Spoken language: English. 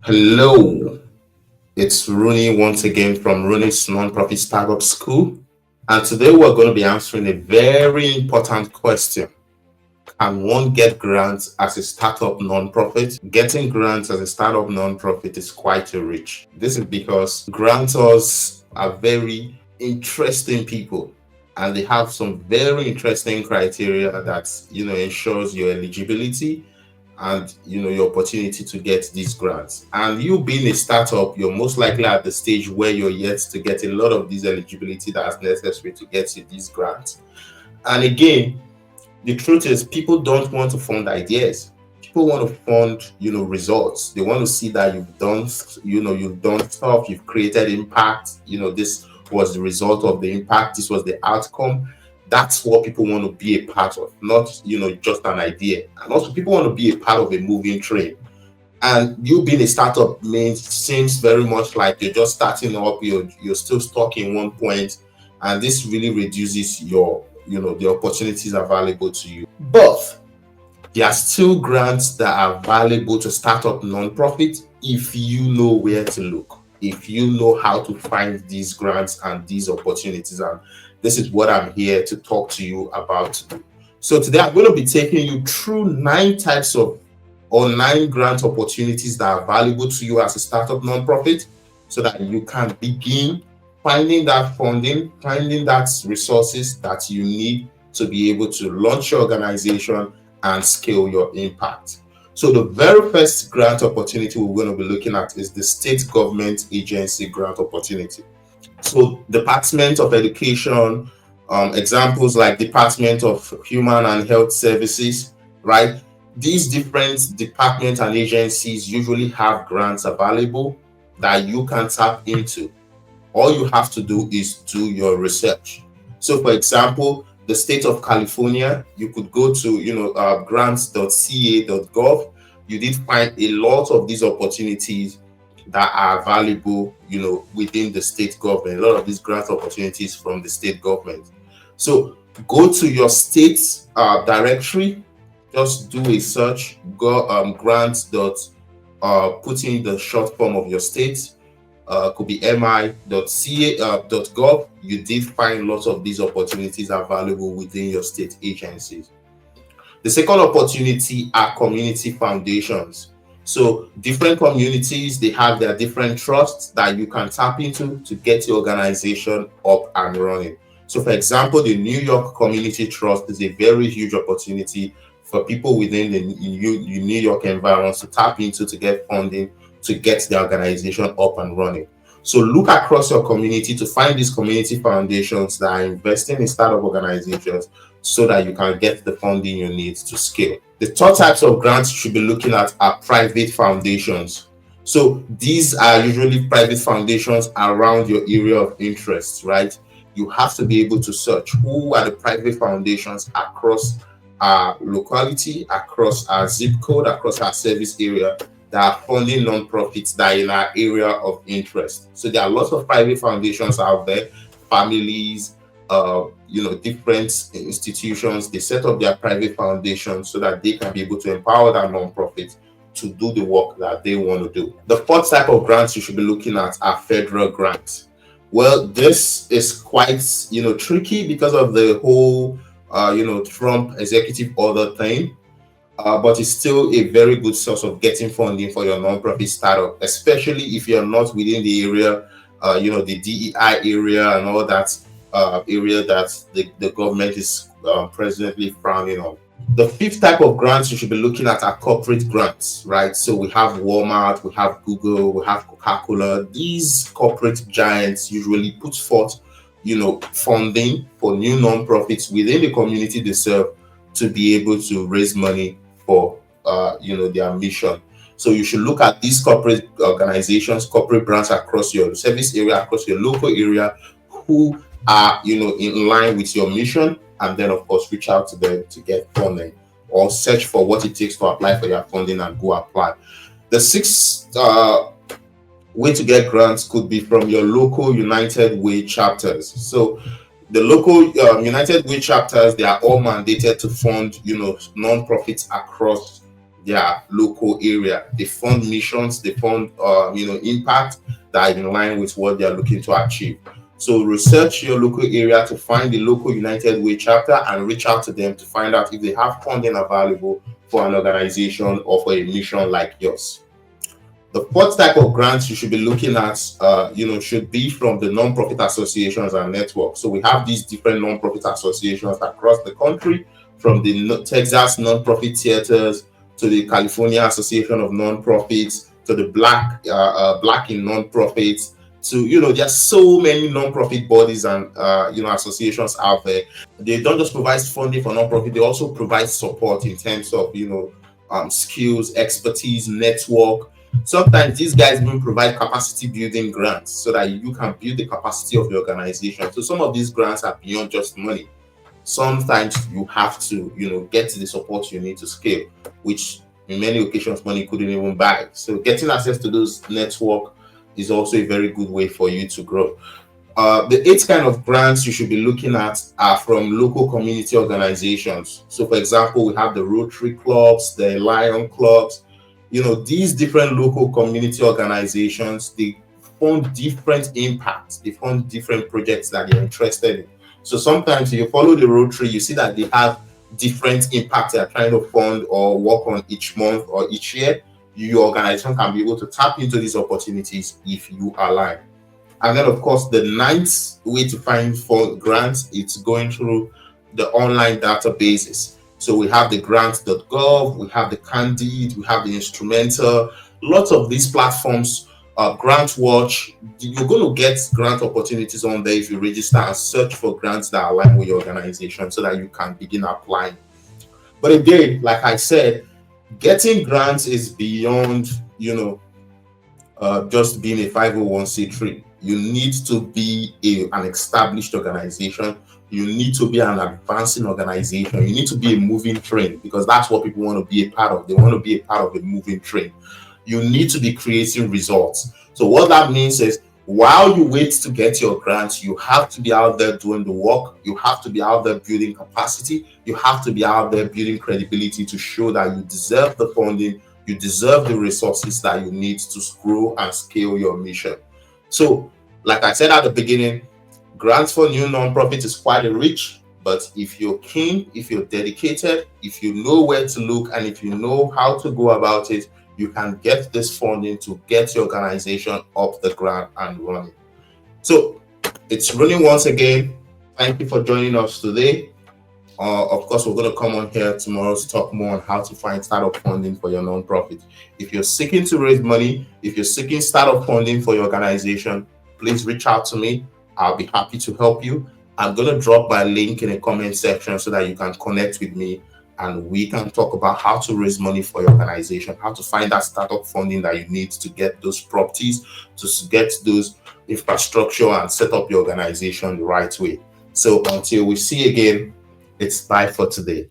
Hello, it's Rooney once again from Rooney's Nonprofit Startup School. And today we're going to be answering a very important question. Can one get grants as a startup nonprofit? Getting grants as a startup nonprofit is quite a reach. This is because grantors are very interesting people and they have some very interesting criteria that ensures your eligibility and your opportunity to get these grants. And you being a startup, you're most likely at the stage where you're yet to get a lot of this eligibility that's necessary to get you these grants. And again, the truth is people don't want to fund ideas. People want to fund results. They want to see that you've done stuff, you've created impact. This was the result of the impact, this was the outcome. That's what people want to be a part of, not just an idea. And also people want to be a part of a moving train. And you being a startup means seems very much like you're just starting up, you're still stuck in one point, and this really reduces your the opportunities available to you. But there are still grants that are valuable to start up nonprofit if you know where to look, if you know how to find these grants and these opportunities. And this is what I'm here to talk to you about. So today I'm going to be taking you through 9 grant opportunities that are valuable to you as a startup nonprofit so that you can begin finding that funding, finding that resources that you need to be able to launch your organization and scale your impact. So the very first grant opportunity we're going to be looking at is the state government agency grant opportunity. So Department of Education, examples like Department of Human and Health Services, right? These different departments and agencies usually have grants available that you can tap into. All you have to do is do your research. So for example, the state of California, you could go to grants.ca.gov. You did find a lot of these opportunities that are valuable within the state government, a lot of these grant opportunities from the state government. So go to your state directory, just do a search, go grants dot put in the short form of your state, could be mi.ca.gov. You did find lots of these opportunities available within your state agencies. The second opportunity are community foundations. So different communities, they have their different trusts that you can tap into to get your organization up and running. So for example, the New York Community Trust is a very huge opportunity for people within the New York environment to tap into to get funding to get the organization up and running. So look across your community to find these community foundations that are investing in startup organizations so that you can get the funding you need to scale. The third types of grants you should be looking at are private foundations. So these are usually private foundations around your area of interest, right? You have to be able to search who are the private foundations across our locality, across our zip code, across our service area that are funding nonprofits that are in our area of interest. So there are lots of private foundations out there, families, different institutions. They set up their private foundations so that they can be able to empower that nonprofit to do the work that they want to do. The fourth type of grants you should be looking at are federal grants. Well, this is quite tricky because of the whole Trump executive order thing. But it's still a very good source of getting funding for your nonprofit startup, especially if you're not within the area, the DEI area and all that area that the government is presently frowning on. The fifth type of grants you should be looking at are corporate grants, right? So we have Walmart, we have Google, we have Coca-Cola. These corporate giants usually put forth, funding for new nonprofits within the community they serve to be able to raise money for their mission. So you should look at these corporate organizations, corporate brands across your service area, across your local area, who are in line with your mission, and then of course reach out to them to get funding or search for what it takes to apply for your funding and go apply. The sixth way to get grants could be from your local United Way chapters. So the local United Way chapters, they are all mandated to fund, nonprofits across their local area. They fund missions, they fund impact that are in line with what they are looking to achieve. So research your local area to find the local United Way chapter and reach out to them to find out if they have funding available for an organization or for a mission like yours. The fourth type of grants you should be looking at, should be from the non-profit associations and networks. So we have these different non-profit associations across the country, from the Texas non-profit theaters to the California Association of Non-Profits to the Black in Non-Profits. To there's so many non-profit bodies and associations out there. They don't just provide funding for non-profit; they also provide support in terms of skills, expertise, network. Sometimes these guys even provide capacity building grants so that you can build the capacity of the organization. So some of these grants are beyond just money. Sometimes you have to, get the support you need to scale, which in many occasions money couldn't even buy. So getting access to those network is also a very good way for you to grow. The eight kind of grants you should be looking at are from local community organizations. So, for example, we have the Rotary clubs, the Lion clubs. These different local community organizations, they fund different impacts. They fund different projects that they're interested in. So sometimes if you follow the Rotary, you see that they have different impacts they're trying to fund or work on each month or each year. Your organization can be able to tap into these opportunities if you align. And then, of course, the ninth way to find for grants, it's going through the online databases. So we have the grants.gov, we have the Candid, we have the Instrumental. Lots of these platforms, Grant Watch, you're going to get grant opportunities on there if you register and search for grants that align with your organization so that you can begin applying. But again, like I said, getting grants is beyond, just being a 501c3. You need to be an established organization. You need to be an advancing organization. You need to be a moving train, because that's what people want to be a part of. They want to be a part of a moving train. You need to be creating results. So what that means is, while you wait to get your grants, you have to be out there doing the work. You have to be out there building capacity. You have to be out there building credibility to show that you deserve the funding, you deserve the resources that you need to grow and scale your mission. So, like I said at the beginning, grants for new nonprofit is quite a reach, but if you're keen, if you're dedicated, if you know where to look, and if you know how to go about it, you can get this funding to get your organization up the ground and running. So it's running once again. Thank you for joining us today. Of course, we're going to come on here tomorrow to talk more on how to find startup funding for your nonprofit. If you're seeking to raise money, if you're seeking startup funding for your organization, please reach out to me. I'll be happy to help you. I'm going to drop my link in the comment section so that you can connect with me and we can talk about how to raise money for your organization, how to find that startup funding that you need to get those properties, to get those infrastructure and set up your organization the right way. So until we see again, it's bye for today.